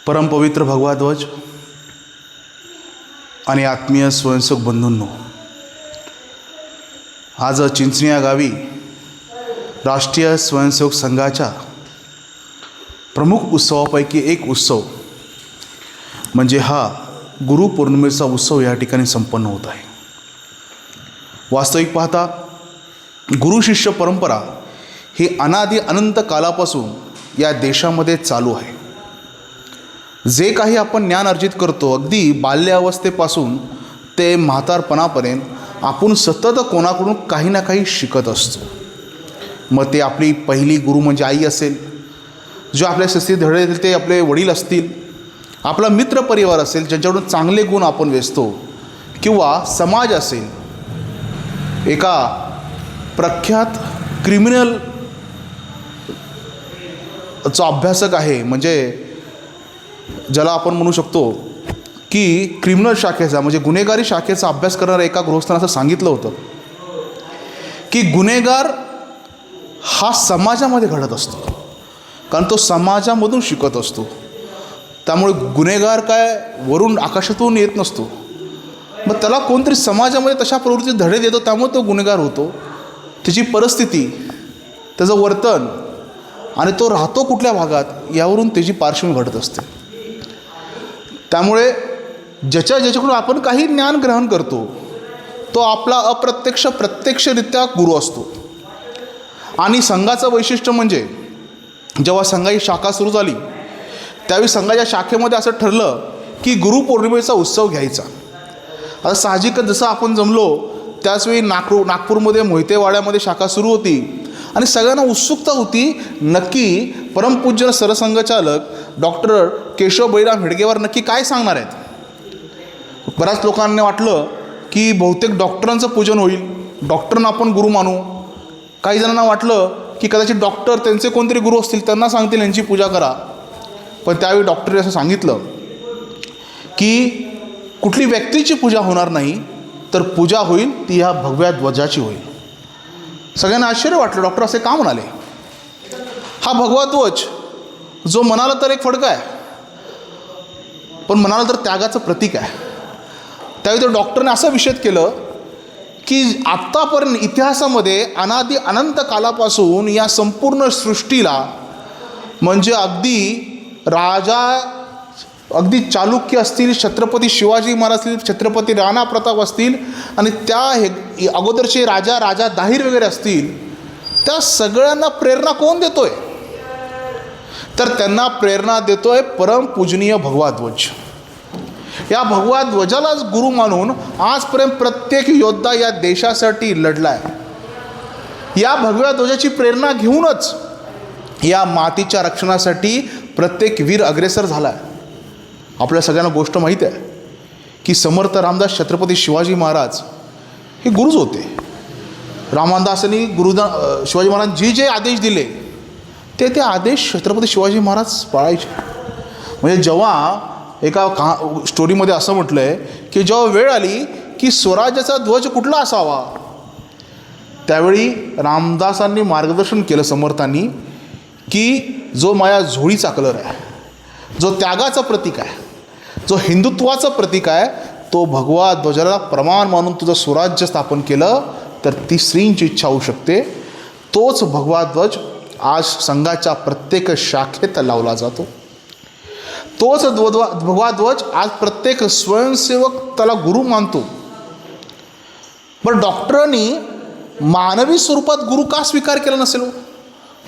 परमपवित्र भगवा ध्वज आणि आत्मीय स्वयंसेवक बंधूंनो, आज चिंचणी या गावी राष्ट्रीय स्वयंसेवक संघाच्या प्रमुख उत्सवापैकी एक उत्सव म्हणजे हा गुरुपौर्णिमेचा उत्सव या ठिकाणी संपन्न होत आहे. वास्तविक पाहता गुरु शिष्य परंपरा ही अनादि अनंत कालापासून या देशामध्ये चालू आहे. जे काही आपण ज्ञान अर्जित करतो, अगदी बाल्यावस्थेपासून ते म्हातारपणापर्यंत आपण सतत कोणाकडून काही ना काही शिकत असतो. मग ते आपली पहिली गुरु म्हणजे आई असेल, जो आपल्या शिस्तीत धडे देतील ते आपले वडील असतील, आपला मित्र परिवार असेल ज्यांच्याकडून चांगले गुण आपण वेचतो, किंवा समाज असेल. एका प्रख्यात क्रिमिनल जो अभ्यासक आहे, म्हणजे ज्याला आपण म्हणू शकतो की क्रिमिनल शाखेचा म्हणजे गुन्हेगारी शाखेचा अभ्यास करणाऱ्या एका गृहस्थानं असं सांगितलं होतं की गुन्हेगार हा समाजामध्ये घडत असतो, कारण तो समाजामधून शिकत असतो. त्यामुळे गुन्हेगार काय वरून आकाशातून येत नसतो, मग त्याला कोणतरी समाजामध्ये तशा प्रवृत्तीचे धडे देतो, त्यामुळे तो गुन्हेगार होतो. त्याची परिस्थिती, त्याचं वर्तन आणि तो राहतो कुठल्या भागात यावरून त्याची पार्श्वभूमी घडत असते. त्यामुळे ज्याच्याकडून आपण काही ज्ञान ग्रहण करतो तो आपला अप्रत्यक्ष प्रत्यक्षरित्या गुरु असतो. आणि संघाचं वैशिष्ट्य म्हणजे जेव्हा संघाची शाखा सुरू झाली त्यावेळी संघाच्या शाखेमध्ये असं ठरलं की गुरुपौर्णिमेचा उत्सव घ्यायचा. आता साहजिकच जसं आपण जमलो त्याचवेळी नागपूरमध्ये मोहितेवाड्यामध्ये शाखा सुरू होती आणि सगळ्यांना उत्सुकता होती, नक्की परमपूज्य सरसंघचालक डॉक्टर केशव बळीराम हेडगेवार नक्की काय सांगणार आहेत. बऱ्याच लोकांना वाटलं की बहुतेक डॉक्टरांचं पूजन होईल, डॉक्टरांना आपण गुरु मानू. काही जणांना वाटलं की कदाचित डॉक्टर त्यांचे कोणतरी गुरु असतील, त्यांना सांगतील यांची पूजा करा. पण त्यावेळी डॉक्टरने असं सांगितलं की कुठली व्यक्तीची पूजा होणार नाही, तर पूजा होईल ती ह्या भगव्या ध्वजाची होईल. सगळ्यांना आश्चर्य वाटलं, डॉक्टर असे का म्हणाले. हा भगवा ध्वज जो म्हणाला तर एक फडका आहे, पण म्हणाला तर त्यागाचं प्रतीक आहे. त्यावेळी तर डॉक्टरने असं विषद केलं की आत्तापर्यंत इतिहासामध्ये अनादि अनंत कालापासून या संपूर्ण सृष्टीला म्हणजे अगदी चालुक्य असतील, छत्रपती शिवाजी महाराज असतील, छत्रपती राणा प्रताप असतील आणि त्या अगोदरचे राजा दाहीर वगैरे असतील, त्या सगळ्यांना प्रेरणा कोण देतोय, तर त्यांना प्रेरणा देतोय परमपूजनीय भगवा ध्वज. या भगवा ध्वजालाच गुरु मानून आजपर्यंत प्रत्येक योद्धा या देशासाठी लढलाय. या भगव्या ध्वजाची प्रेरणा घेऊनच या मातीच्या रक्षणासाठी प्रत्येक वीर अग्रेसर झाला आहे. आपल्या सगळ्यांना गोष्ट माहीत आहे की समर्थ रामदास छत्रपती शिवाजी महाराज हे गुरुच होते. रामदासांनी शिवाजी महाराज जे आदेश दिले ते आदेश छत्रपती शिवाजी महाराज पाळायचे. म्हणजे जेव्हा एका स्टोरीमध्ये असं म्हटलं आहे की जेव्हा वेळ आली की स्वराज्याचा ध्वज कुठला असावा, त्यावेळी रामदासांनी मार्गदर्शन केलं समर्थांनी की जो माझ्या झोळीचा कलर आहे, जो त्यागाचं प्रतीक आहे, जो हिंदुत्वाचं प्रतीक आहे, तो भगवा ध्वजाला प्रमाण मानून तुझं स्वराज्य स्थापन केलं तर ती श्रींची इच्छा होऊ शकते. तोच भगवा ध्वज आज संघाच्या प्रत्येक शाखेत लावला जातो. तोच भगवा ध्वज आज प्रत्येक स्वयंसेवक त्याला गुरु मानतो. बरं, डॉक्टरांनी मानवी स्वरूपात गुरु का स्वीकार केला नसेल.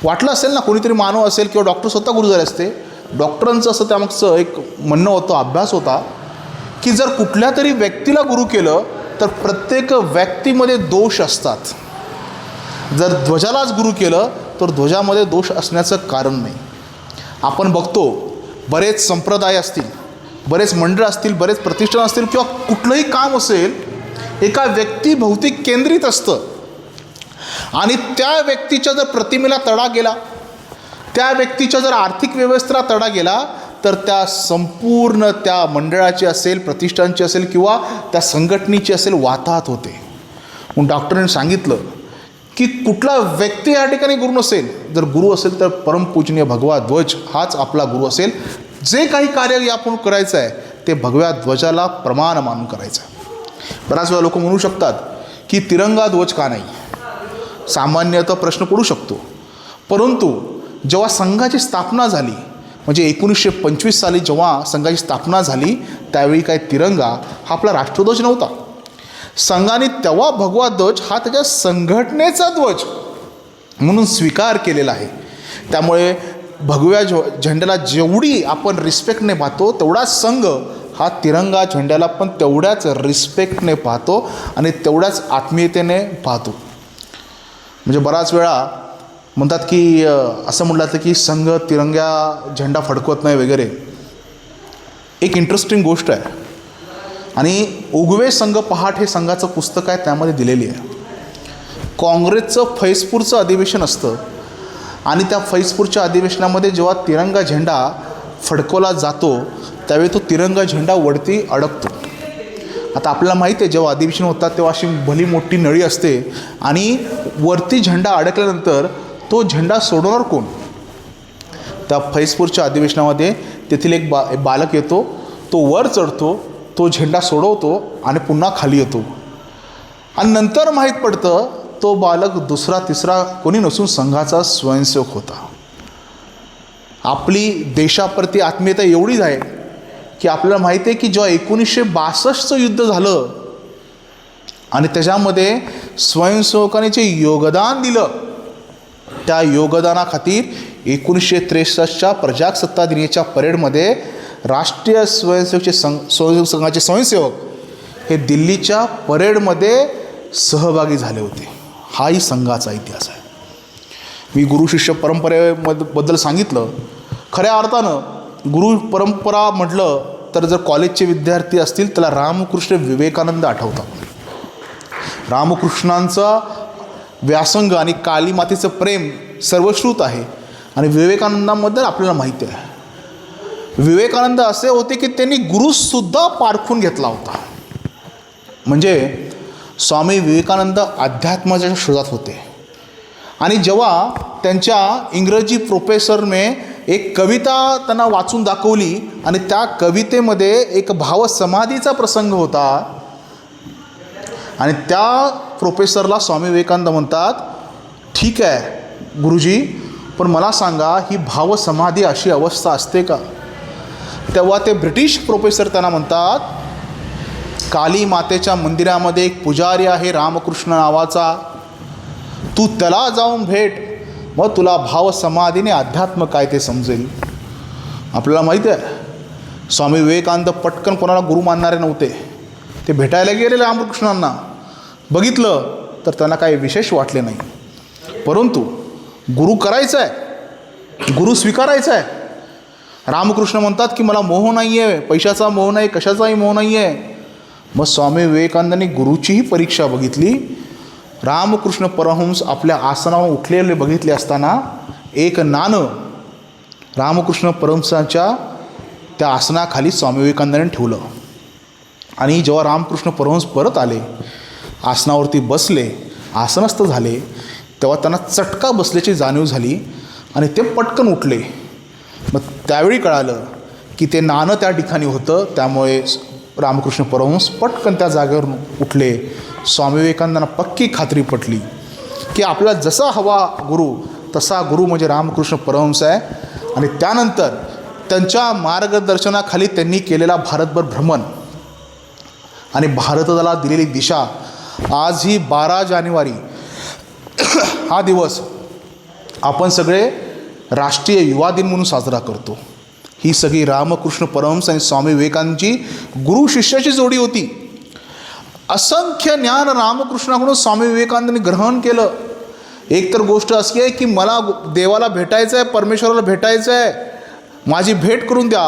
वाटलं असेल ना, कोणीतरी मानव असेल किंवा डॉक्टर स्वतः गुरु झाले असते. डॉक्टरांचं असं त्यामागचं एक म्हणणं होतं, अभ्यास होता की जर कुठल्या तरी व्यक्तीला गुरु केलं तर प्रत्येक व्यक्तीमध्ये दोष असतात. जर ध्वजालाच गुरु केलं तर ध्वजामध्ये दोष असण्याचं कारण नाही. आपण बघतो बरेच संप्रदाय असतील, बरेच मंडळ असतील, बरेच प्रतिष्ठान असतील किंवा कुठलंही काम असेल, एका व्यक्तीभोवती केंद्रित असतं. आणि त्या व्यक्तीच्या जर प्रतिमेला तडा गेला, त्या व्यक्तीच्या जर आर्थिक व्यवस्थेला तडा गेला, तर त्या संपूर्ण त्या मंडळाची असेल, प्रतिष्ठानची असेल किंवा त्या संघटनेची असेल वाताहत होते. म्हणून डॉक्टरांनी सांगितलं की कुठला व्यक्ती या ठिकाणी गुरु नसेल, जर गुरु असेल तर परमपूजनीय भगवा ध्वज हाच आपला गुरु असेल. जे काही कार्य यापुढे करायचं आहे ते भगव्या ध्वजाला प्रमाण मानून करायचं आहे. बऱ्याच वेळा लोक म्हणू शकतात की तिरंगा ध्वज का नाही. सामान्यतः प्रश्न पडू शकतो, परंतु जेव्हा संघाची स्थापना झाली म्हणजे 1925 साली जेव्हा संघाची स्थापना झाली त्यावेळी काय तिरंगा हा आपला राष्ट्रध्वज नव्हता. संघाने तेव्हा भगवा ध्वज हा त्याच्या संघटनेचा ध्वज म्हणून स्वीकार केलेला आहे. त्यामुळे भगव्या झेंड्याला जेवढी आपण रिस्पेक्टने पाहतो तेवढाच संघ हा तिरंगा झेंड्याला पण तेवढ्याच रिस्पेक्टने पाहतो आणि तेवढ्याच आत्मीयतेने पाहतो. म्हणजे बराच वेळा म्हणतात की असं म्हटलं जातं की संघ तिरंगा झेंडा फडकवत नाही वगैरे. एक इंटरेस्टिंग गोष्ट आहे आणि उगवे संघ पहाट हे संघाचं पुस्तक आहे, त्यामध्ये दिलेली आहे. काँग्रेसचं फैजपूरचं अधिवेशन असतं आणि त्या फैजपूरच्या अधिवेशनामध्ये जेव्हा तिरंगा झेंडा फडकवला जातो त्यावेळी तो तिरंगा झेंडा वरती अडकतो. आता आपल्याला माहिती आहे जेव्हा अधिवेशन होतात तेव्हा अशी भली मोठी नळी असते आणि वरती झेंडा अडकल्यानंतर तो झेंडा सोडवणार कोण. त्या फैजपूरच्या अधिवेशनामध्ये तेथील एक बालक येतो, तो वर चढतो, तो झेंडा सोडवतो आणि पुन्हा खाली येतो आणि नंतर माहीत पडतं तो बालक दुसरा तिसरा कोणी नसून संघाचा स्वयंसेवक होता. आपली देशाप्रती आत्मीयता एवढीच आहे की आपल्याला माहिती आहे की जेव्हा 1962चं युद्ध झालं आणि त्याच्यामध्ये स्वयंसेवकांनी जे योगदान दिलं त्या योगदानाखातीर 1963च्या प्रजासत्ताक दिनाच्या परेडमध्ये राष्ट्रीय स्वयंसेवकचे संघाचे स्वयंसेवक हे दिल्लीच्या परेडमध्ये सहभागी झाले होते. हाही संघाचा इतिहास आहे. मी गुरु शिष्य परंपरेबद्दल सांगितलं. खऱ्या अर्थानं गुरु परंपरा म्हटलं तर जर कॉलेजचे विद्यार्थी असतील त्याला रामकृष्ण विवेकानंद आठवतात. रामकृष्णांचा व्यासंग आणि काली मातेचं प्रेम सर्वश्रुत आहे आणि विवेकानंदाबद्दल आपल्याला माहिती आहे. विवेकानंद असे होते की त्यांनी गुरुसुद्धा पारखून घेतला होता. म्हणजे स्वामी विवेकानंद अध्यात्माच्या शोधात होते आणि जेव्हा त्यांच्या इंग्रजी प्रोफेसरने एक कविता त्यांना वाचून दाखवली आणि त्या कवितेमध्ये एक भावसमाधीचा प्रसंग होता आणि त्या प्रोफेसरला स्वामी विवेकानंद म्हणतात, ठीक आहे गुरुजी, पण मला सांगा ही भावसमाधी अशी अवस्था असते का. तेव्हा ते ब्रिटिश प्रोफेसर त्यांना म्हणतात, काली मातेच्या मंदिरामध्ये एक पुजारी आहे रामकृष्ण नावाचा, तू त्याला जाऊन भेट, मग तुला भावसमाधीने अध्यात्म काय ते समजेल. आपल्याला माहिती आहे स्वामी विवेकानंद पटकन कोणाला गुरु मानणारे नव्हते. ते भेटायला गेले रामकृष्णांना, बघितलं तर त्यांना काही विशेष वाटले नाही, परंतु गुरु करायचं आहे, गुरु स्वीकारायचा आहे. रामकृष्ण म्हणतात की मला मोह नाही आहे, पैशाचा मोह नाही, कशाचाही मोह नाही आहे. मग स्वामी विवेकानंदांनी गुरुचीही परीक्षा बघितली. रामकृष्ण परमहंस आपल्या आसनावर उठलेले बघितले असताना एक नाणं रामकृष्ण परमहंसाच्या त्या आसनाखाली स्वामी विवेकानंदांनी ठेवलं आणि जेव्हा रामकृष्ण परमहंस परत आले, आसनावरती बसले, आसनस्थ झाले, तेव्हा त्यांना चटका बसल्याची जाणीव झाली आणि ते पटकन उठले. मग त्यावेळी कळालं की ते नाणं त्या ठिकाणी होतं, त्यामुळे रामकृष्ण परमहंस पटकन त्या जागेवरून उठले. स्वामी विवेकानंदांना पक्की खात्री पटली की आपल्याला जसा हवा गुरु तसा गुरु म्हणजे रामकृष्ण परमहंस आहे. आणि त्यानंतर त्यांच्या मार्गदर्शनाखाली त्यांनी केलेला भारतभर भ्रमण आणि भारताला दिलेली दिशा, आजही 12 जानेवारी हा दिवस आपण सगळे राष्ट्रीय युवा दिन म्हणून साजरा करतो. ही सगळी रामकृष्ण परमहंस आणि स्वामी विवेकानंदची गुरु शिष्याची जोडी होती. असंख्य ज्ञान रामकृष्णाकडून स्वामी विवेकानंदांनी ग्रहण केलं. एक तर गोष्ट अशी आहे की मला देवाला भेटायचं आहे, परमेश्वराला भेटायचं आहे, माझी भेट करून द्या.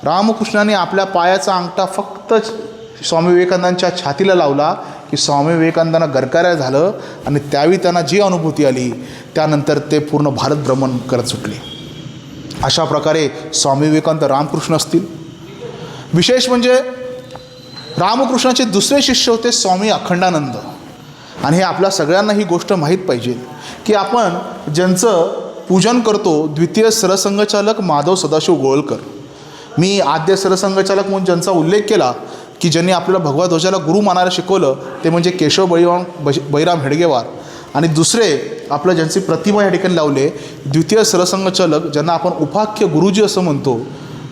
रामकृष्णाने आपल्या पायाचा अंगठा फक्त स्वामी विवेकानंदांच्या छातीला लावला की स्वामी विवेकानंदांना गरकाऱ्या झालं आणि त्यावेळी त्यांना जी अनुभूती आली त्यानंतर ते पूर्ण भारत भ्रमण करत सुटले. अशा प्रकारे स्वामी विवेकानंद रामकृष्ण असतील. विशेष म्हणजे रामकृष्णाचे दुसरे शिष्य होते स्वामी अखंडानंद. आणि हे आपल्या सगळ्यांना ही गोष्ट माहीत पाहिजे की आपण ज्यांचं पूजन करतो, द्वितीय सरसंघचालक माधव सदाशिव गोळकर, मी आद्य सरसंघचालक म्हणून ज्यांचा उल्लेख केला की ज्यांनी आपल्याला भगवा ध्वजाला गुरु मानायला शिकवलं ते म्हणजे केशव बळीराम हेडगेवार, आणि दुसरे आपलं ज्यांची प्रतिमा या ठिकाणी लावले द्वितीय सरसंघचालक ज्यांना आपण उपाख्य गुरुजी असं म्हणतो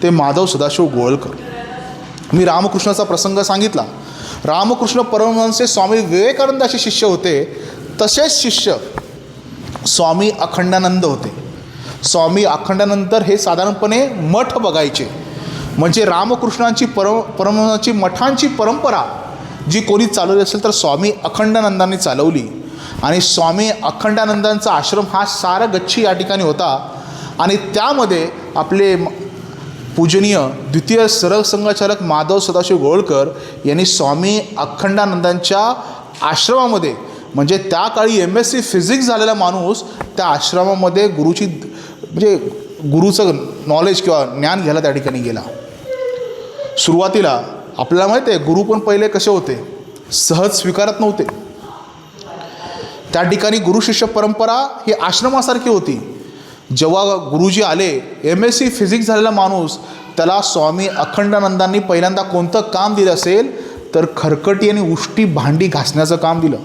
ते माधव सदाशिव गोळकर. मी रामकृष्णाचा प्रसंग सांगितला. रामकृष्ण परमहंस स्वामी विवेकानंदाचे शिष्य होते, तसेच शिष्य स्वामी अखंडानंद होते. स्वामी अखंडानंतर हे साधारणपणे मठ बघायचे, म्हणजे रामकृष्णांची परमहंसाची मठांची परंपरा जी कोणी चालवली असेल तर स्वामी अखंडानंदांनी चालवली. आणि स्वामी अखंडानंदांचा आश्रम हा सारगच्छी या ठिकाणी होता, आणि त्यामध्ये आपले पूजनीय द्वितीय सरसंघचालक माधव सदाशिव गोळकर यांनी स्वामी अखंडानंदांच्या आश्रमामध्ये, म्हणजे त्या काळी MSc फिजिक्स झालेला माणूस त्या आश्रमामध्ये गुरुची म्हणजे गुरुचं नॉलेज किंवा ज्ञान घ्यायला त्या ठिकाणी गेला. सुरुवातीला आपल्याला माहिती आहे गुरु पण पहिले कसे होते, सहज स्वीकारत नव्हते. त्या ठिकाणी गुरु शिष्य परंपरा ही आश्रमासारखी होती. जेव्हा गुरुजी आले, MSc फिजिक्स झालेला माणूस, त्याला स्वामी अखंडानंदांनी पहिल्यांदा कोणतं काम दिलं असेल तर खरकटी आणि उष्टी भांडी घासण्याचं काम दिलं.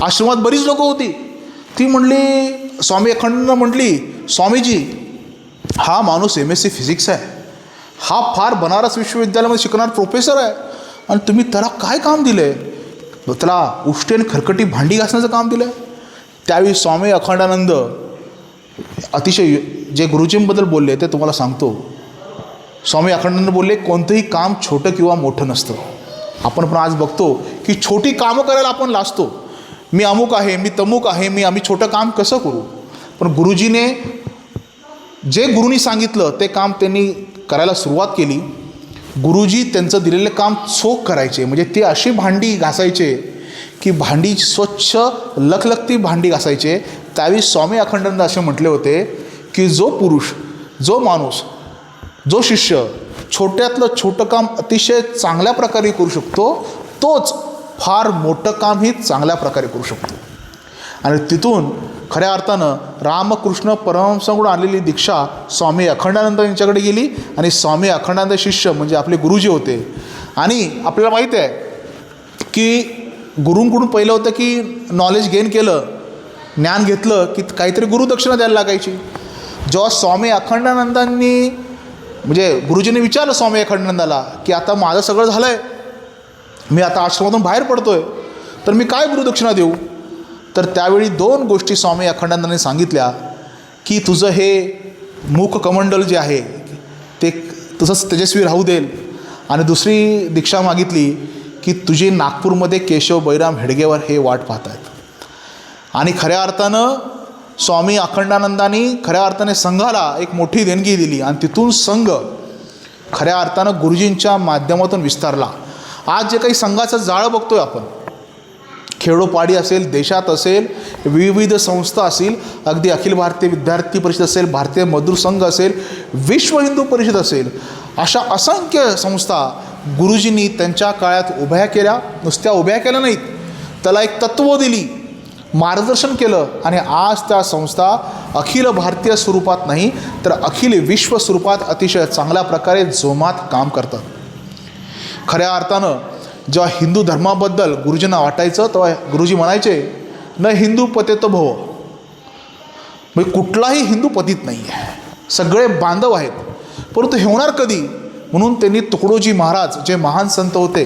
आश्रमात बरीच लोकं होती, ती म्हणली, स्वामी अखंडानंद म्हटली, स्वामीजी हा माणूस MSc फिजिक्स आहे, हा फार बनारस विश्वविद्यालयामध्ये शिकणारा प्रोफेसर आहे, आणि तुम्ही त्याला काय काम दिलं आहे, त्याला उष्टी आणि खरकटी भांडी घासण्याचं काम दिलं आहे. त्यावेळी स्वामी अखंडानंद अतिशय जे गुरुजींबद्दल बोलले ते तुम्हाला सांगतो. स्वामी अखंडानंद बोलले, कोणतंही काम छोटं किंवा मोठं नसतं. आपण पण आज बघतो की छोटी कामं करायला आपण लाजतो, मी अमुक आहे, मी तमुक आहे, आम्ही छोटं काम कसं करू. पण गुरुजीने जे गुरुनी सांगितलं ते काम त्यांनी करायला सुरुवात केली. गुरुजी त्यांचं दिलेलं काम चोख करायचे, म्हणजे ते अशी भांडी घासायचे की भांडी स्वच्छ लखलखती भांडी घासायचे. त्यावेळी स्वामी अखंडानंद असे म्हटले होते की जो पुरुष, जो माणूस, जो शिष्य छोट्यातलं छोटं काम अतिशय चांगल्या प्रकारे करू शकतो, तोच फार मोठं कामही चांगल्या प्रकारे करू शकतो. आणि तिथून खऱ्या अर्थानं रामकृष्ण परमहंसांकडून आलेली दीक्षा स्वामी अखंडानंद यांच्याकडे गेली, आणि स्वामी अखंडानंद शिष्य म्हणजे आपले गुरुजी होते. आणि आपल्याला माहीत आहे की गुरूंकडून पहिलं होतं की नॉलेज गेन केलं, ज्ञान घेतलं की काहीतरी गुरुदक्षिणा द्यायला लागायची. जेव्हा स्वामी अखंडानंदांनी म्हणजे गुरुजींनी विचारलं स्वामी अखंडानंदाला की आता माझं सगळं झालं आहे, मी आता आश्रमातून बाहेर पडतो आहे, तर मी काय गुरुदक्षिणा देऊ. तर त्यावेळी दोन गोष्टी स्वामी अखंडानंदांनी सांगितल्या की तुझं हे मुखकमंडल जे आहे ते तसंच तेजस्वी राहू देल, आणि दुसरी दीक्षा मागितली की तुझी नागपूरमध्ये केशव बळीराम हेडगेवार हे वाट पाहत आहेत. आणि खऱ्या अर्थानं स्वामी अखंडानंदांनी खऱ्या अर्थाने संघाला एक मोठी देणगी दिली, आणि तिथून संघ खऱ्या अर्थानं गुरुजींच्या माध्यमातून विस्तारला. आज जे काही संघाचं जाळं बघतोय आपण, खेडोपाडी असेल, देशात असेल, विविध संस्था असतील, अगदी अखिल भारतीय विद्यार्थी परिषद असेल, भारतीय मजदूर संघ असेल, विश्व हिंदू परिषद असेल, अशा असंख्य संस्था गुरुजींनी त्यांच्या काळात उभ्या केल्या. नुसत्या उभ्या केल्या नाहीत, त्याला एक तत्त्व दिली, मार्गदर्शन केलं, आणि आज त्या संस्था अखिल भारतीय स्वरूपात नाही तर अखिल विश्व स्वरूपात अतिशय चांगल्या प्रकारे जोमात काम करतात. खऱ्या अर्थानं जेव्हा हिंदू धर्माबद्दल गुरुजींना वाटायचं तेव्हा गुरुजी म्हणायचे, न हिंदू पतेत भव, म्हणजे कुठलाही हिंदू पतित नाही आहे, सगळे बांधव आहेत. परंतु हे होणार कधी, म्हणून त्यांनी तुकडोजी महाराज जे महान संत होते,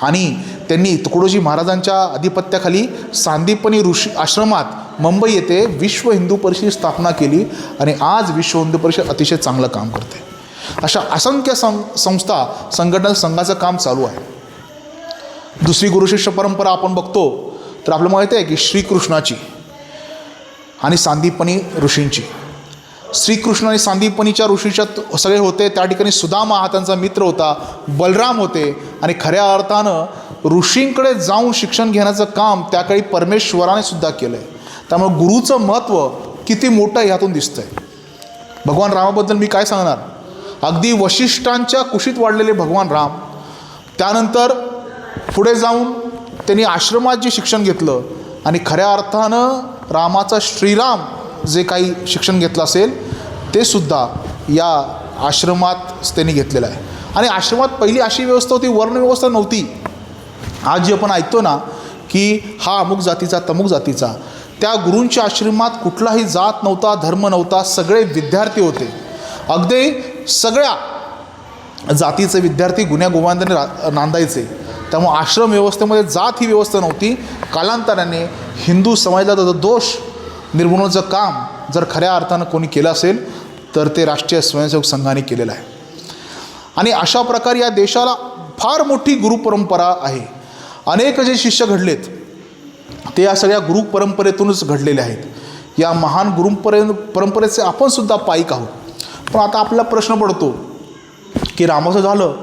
आणि त्यांनी तुकडोजी महाराजांच्या अधिपत्याखाली सांदीपनी ऋषी आश्रमात मुंबई येथे विश्व हिंदू परिषदेची स्थापना केली, आणि आज विश्व हिंदू परिषद अतिशय चांगलं काम करते. अशा असंख्य संस्था, संघटना, संघाचं काम चालू आहे. दुसरी गुरुशिष्य परंपरा आपण बघतो तर आपल्याला माहिती आहे की श्रीकृष्णाची आणि सांदीपनी ऋषींची. श्रीकृष्ण आणि सांदीपनीच्या ऋषीच्या सगळे होते. त्या ठिकाणी सुदामा हा त्यांचा मित्र होता, बलराम होते, आणि खऱ्या अर्थानं ऋषींकडे जाऊन शिक्षण घेण्याचं काम त्या काळी परमेश्वराने सुद्धा केलं आहे. त्यामुळे गुरुचं महत्त्व किती मोठं ह्यातून दिसतं आहे. भगवान रामाबद्दल मी काय सांगणार, अगदी वशिष्ठांच्या कुशीत वाढलेले भगवान राम, त्यानंतर पुढे जाऊन त्यांनी आश्रमात जे शिक्षण घेतलं, आणि खऱ्या अर्थानं रामाचा श्रीराम जे काही शिक्षण घेतलं असेल ते सुद्धा या आश्रमात त्यांनी घेतलेला आहे. आणि आश्रमात पहिली अशी व्यवस्था होती, वर्णव्यवस्था नव्हती. आज जे आपण ऐकतो ना की हा अमुक जातीचा तमुक जातीचा, त्या गुरूंच्या आश्रमात कुठलाही जात नव्हता, धर्म नव्हता, सगळे विद्यार्थी होते. अगदी सगळ्या जातीचे विद्यार्थी गुण्यागोविंदाने नांदायचे. त्यामुळे आश्रम व्यवस्थेमध्ये जात ही व्यवस्था नव्हती. कालांतराने हिंदू समाजाला त्याचा दोष निर्मूलनाचं काम जर खऱ्या अर्थानं कोणी केलं असेल तर ते राष्ट्रीय स्वयंसेवक संघाने केलेलं आहे. आणि अशा प्रकारे या देशाला फार मोठी गुरुपरंपरा आहे. अनेक जे शिष्य घडलेत ते या सगळ्या गुरु परंपरेतूनच घडलेले आहेत. या महान परंपरेचे आपण सुद्धा पाईक आहोत. पण आता आपला प्रश्न पडतो की रामाचं झालं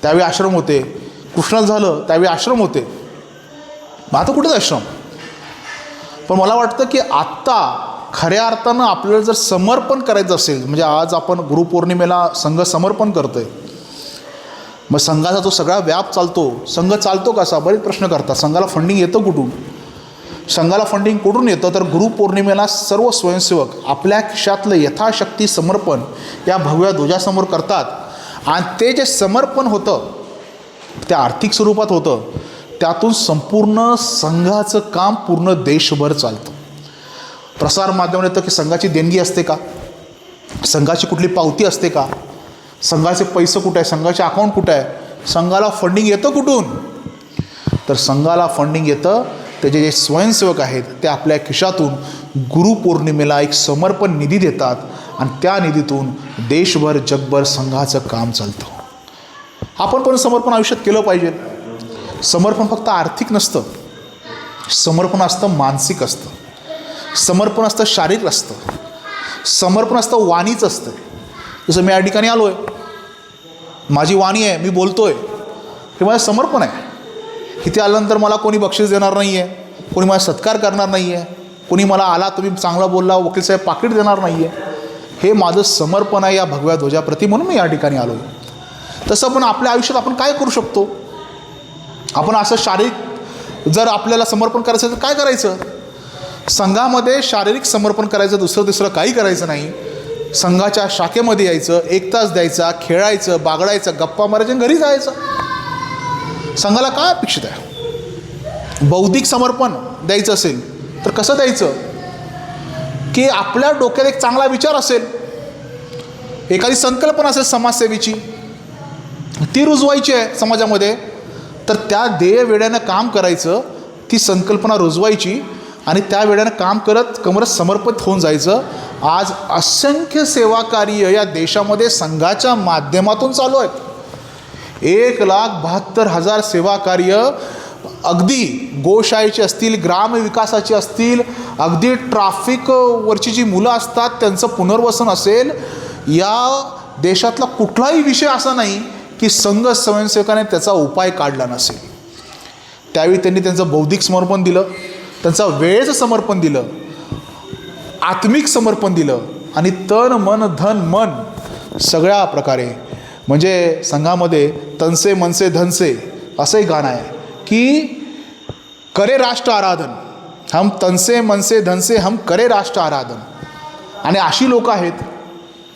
त्यावेळी आश्रम होते, कृष्णाचं झालं त्यावेळी आश्रम होते, आता कुठेच आश्रम. पण मला वाटतं की आत्ता खऱ्या अर्थानं आपल्याला जर समर्पण करायचं असेल, म्हणजे आज आपण गुरुपौर्णिमेला संघ समर्पण करतोय, मग संघाचा तो सगळा व्याप चालतो. संघ चालतो कसा, बरेच प्रश्न करतात. संघाला फंडिंग येतं कुठून? संघाला फंडिंग कुठून येतं तर गुरुपौर्णिमेला सर्व स्वयंसेवक आपल्या खिशातलं यथाशक्ती समर्पण या भगव्या ध्वजासमोर करतात. आणि ते जे समर्पण होतं ते आर्थिक स्वरूपात होतं, त्यातून संपूर्ण संघाचं काम पूर्ण देशभर चालतं. प्रसारमाध्यमात येतं की संघाची देणगी असते का, संघाची कुठली पावती असते का, संघाचे पैसे कुठे आहे, संघाचे अकाउंट कुठे आहे, संघाला फंडिंग येतं कुठून? तर संघाला फंडिंग येतं त्याचे जे स्वयंसेवक आहेत ते आपल्या खिशातून गुरुपौर्णिमेला एक समर्पण निधी देतात आणि त्या निधीतून देशभर जगभर संघाचं काम चालतं. आपण पण समर्पण आयुष्यात केलं पाहिजे. समर्पण फक्त आर्थिक नसतं, समर्पण असतं मानसिक असतं, समर्पण असतं शारीरिक असतं, समर्पण असतं वाणीचं असतं. जसं मी या ठिकाणी आलो आहे, माझी वाणी आहे, मी बोलतो आहे, हे माझं समर्पण आहे. इथे आल्यानंतर मला कोणी बक्षीस देणार नाही आहे, कोणी मला सत्कार करणार नाही आहे, कोणी मला आला तुम्ही चांगला बोलला वकील साहेब पाकीट देणार नाही आहे. हे माझं समर्पण आहे या भगव्या ध्वजाप्रती, म्हणून मी या ठिकाणी आलो आहे. तसं पण आपल्या आयुष्यात आपण काय करू शकतो? आपण असं शारीरिक जर आपल्याला समर्पण करायचं तर काय करायचं? संघामध्ये शारीरिक समर्पण करायचं, दुसरं तिसरं काही करायचं नाही. संघाच्या शाखेमध्ये यायचं, 1 तास द्यायचा, खेळायचं, बागडायचं, गप्पा मारायच्या, घरी जायचं. संघाला काय अपेक्षित आहे? बौद्धिक समर्पण द्यायचं असेल तर कसं द्यायचं? की आपल्या डोक्यात एक चांगला विचार असेल, एखादी संकल्पना असेल समाजसेवेची, ती रुजवायची आहे समाजामध्ये, तर त्या ध्येय वेळेनं काम करायचं, ती संकल्पना रुजवायची आणि त्या वेळेनं काम करत कमरत समर्पित होऊन जायचं. आज असंख्य सेवा कार्य या देशामध्ये संघाच्या माध्यमातून चालू आहेत. 1,72,000 सेवा कार्य, अगदी गोशाळेची असतील, ग्रामविकासाची असतील, अगदी ट्राफिकवरची जी मुलं असतात त्यांचं पुनर्वसन असेल, या देशातला कुठलाही विषय असा नाही की संघ स्वयंसेवकाने त्याचा उपाय काढला नसेल. त्यावेळी त्यांनी त्यांचं बौद्धिक समर्पण दिलं, त्यांचा वेळेचं समर्पण दिलं, आत्मिक समर्पण दिलं आणि तन मन धन मन सगळ्या प्रकारे. म्हणजे संघामध्ये तनसे मनसे धनसे असं एक गाणं आहे की करे राष्ट्र आराधन, हम तनसे मनसे धनसे हम करे राष्ट्र आराधन. आणि अशी लोक आहेत,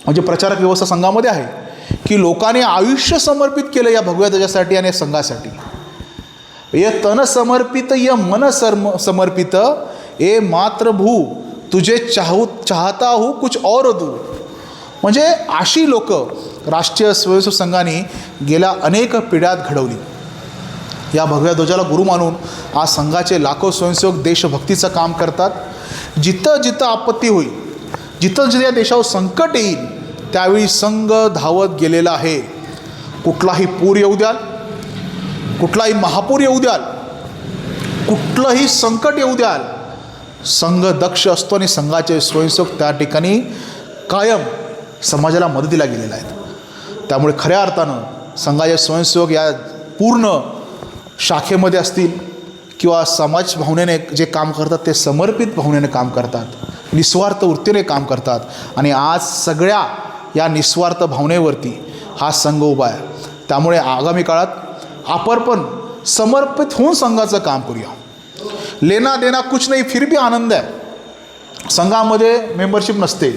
म्हणजे प्रचारक व्यवस्था संघामध्ये आहे की लोकांनी आयुष्य समर्पित केलं या भगव्या ध्वजासाठी आणि संघासाठी. ये तन समर्पित ये मन समर्पित, ए मातृभू तुझे चाहता हूँ कुछ और दू. म्हणजे अशी लोक राष्ट्रीय स्वयंसेवक संघाने गेल्या अनेक पिढ्यात घडवली. या भगव्या ध्वजाला गुरु मानून आज संघाचे लाखो स्वयंसेवक देशभक्तीचं काम करतात. जिथं जिथं आपत्ती होईल, जिथं जिथं या देशावर संकट येईल त्यावेळी संघ धावत गेलेला आहे. कुठलाही पूर येऊ द्याल, कुठलाही महापूर येऊ द्याल, कुठलंही संकट येऊ द्याल, संघ दक्ष असतो आणि संघाचे स्वयंसेवक त्या ठिकाणी कायम समाजाला मदतीला गेलेले आहेत. त्यामुळे खऱ्या अर्थानं संघाचे स्वयंसेवक या पूर्ण शाखेमध्ये असतील किंवा समाज भावनेने जे काम करतात ते समर्पित भावनेने काम करतात, निस्वार्थ वृत्तीने काम करतात. आणि आज सगळ्या या निस्वार्थ भावनेवरती हा संघ उभा आहे. त्यामुळे आगामी काळात आपण पण समर्पित होऊन संघाचं काम करूया. लेना देना कुछ नाही फिर भी आनंद आहे. संघामध्ये मेंबरशिप नसते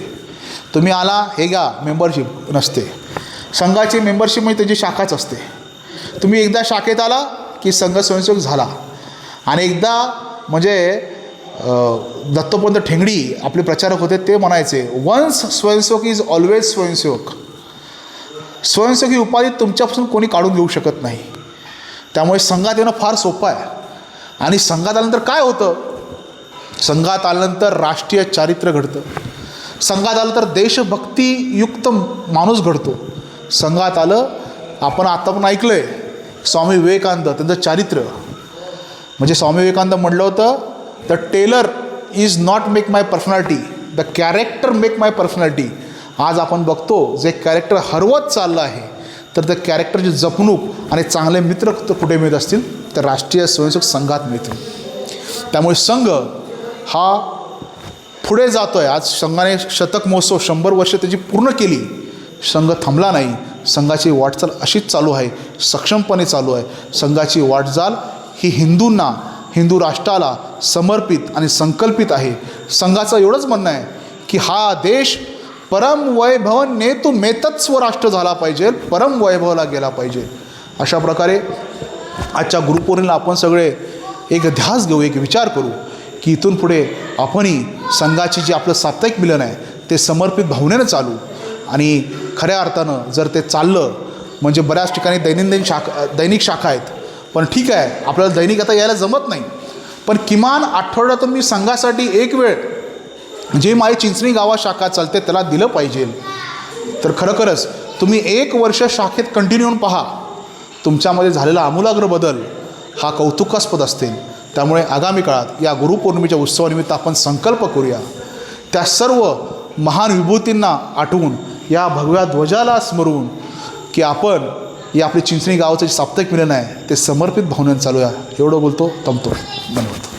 तुम्ही आला हे घ्या मेंबरशिप नसते. संघाची मेंबरशिप म्हणजे त्याची शाखाच असते. तुम्ही एकदा शाखेत आला की संघ स्वयंसेवक झाला. आणि एकदा म्हणजे दत्तोपंत ठेंगडी आपले प्रचारक होते ते म्हणायचे, वन्स स्वयंसेवक इज ऑलवेज स्वयंसेवक. स्वयंसेवक ही उपाधी तुमच्यापासून कोणी काढून घेऊ शकत नाही. त्यामुळे संघात येणं फार सोपं आहे. आणि संघात आल्यानंतर काय होतं? संघात आल्यानंतर राष्ट्रीय चारित्र्य घडतं. संघात आलं तर देशभक्तियुक्त माणूस घडतो. संघात आलं, आपण आता पण ऐकलं आहे स्वामी विवेकानंद त्यांचं चारित्र्य. म्हणजे स्वामी विवेकानंद म्हटलं होतं, the tailor is not make my personality, the character make my personality. आज आपण बघतो जे कॅरेक्टर हरवत चाललं आहे, तर त्या कॅरेक्टरची जपणूक आणि चांगले मित्र कुठे मिळत असतील तर राष्ट्रीय स्वयंसेवक संघात मिळतील. त्यामुळे संघ हा पुढे जातो आहे. आज संघाने शतक महोत्सव 100 वर्ष त्याची पूर्ण केली. संघ थांबला नाही. संघाची वाटचाल अशीच चालू आहे, सक्षमपणे चालू आहे. संघाची वाटचाल ही हिंदूंना, हिंदू राष्ट्राला समर्पित आणि संकल्पित आहे. संघाचं एवढंच म्हणणं आहे की हा देश परमवैभव नेतू मेतत्स्व राष्ट्र झाला पाहिजे, परमवैभवला गेला पाहिजे. अशा प्रकारे आजच्या गुरुपौर्णिमेला आपण सगळे एक ध्यास घेऊ, एक विचार करू की इथून पुढे आपणही संघाची जी आपलं साप्ताहिक मिलन आहे ते समर्पित भावनेनं चालू. आणि खऱ्या अर्थानं जर ते चाललं म्हणजे बऱ्याच ठिकाणी दैनिक शाखा आहेत, पण ठीक आहे आपल्याला दैनिक आता यायला जमत नाही, पण किमान आठवड्यातून मी संघासाठी एक वेळ जे माझी चिंचणी गावात शाखा चालते त्याला दिलं पाहिजे. तर खरोखरच तुम्ही 1 वर्ष शाखेत कंटिन्यू येऊन पहा, तुमच्यामध्ये झालेला आमूलाग्र बदल हा कौतुकास्पद असतील. त्यामुळे आगामी काळात या गुरुपौर्णिमेच्या उत्सवानिमित्त आपण संकल्प करूया, त्या सर्व महान विभूतींना आठवून, या भगव्या ध्वजाला स्मरून की आपण ही आपली चिंचणी गावाचं जे साप्ताहिक मिलन आहे ते समर्पित भावनेने चालूया. एवढं बोलतो, थांबतो. धन्यवाद.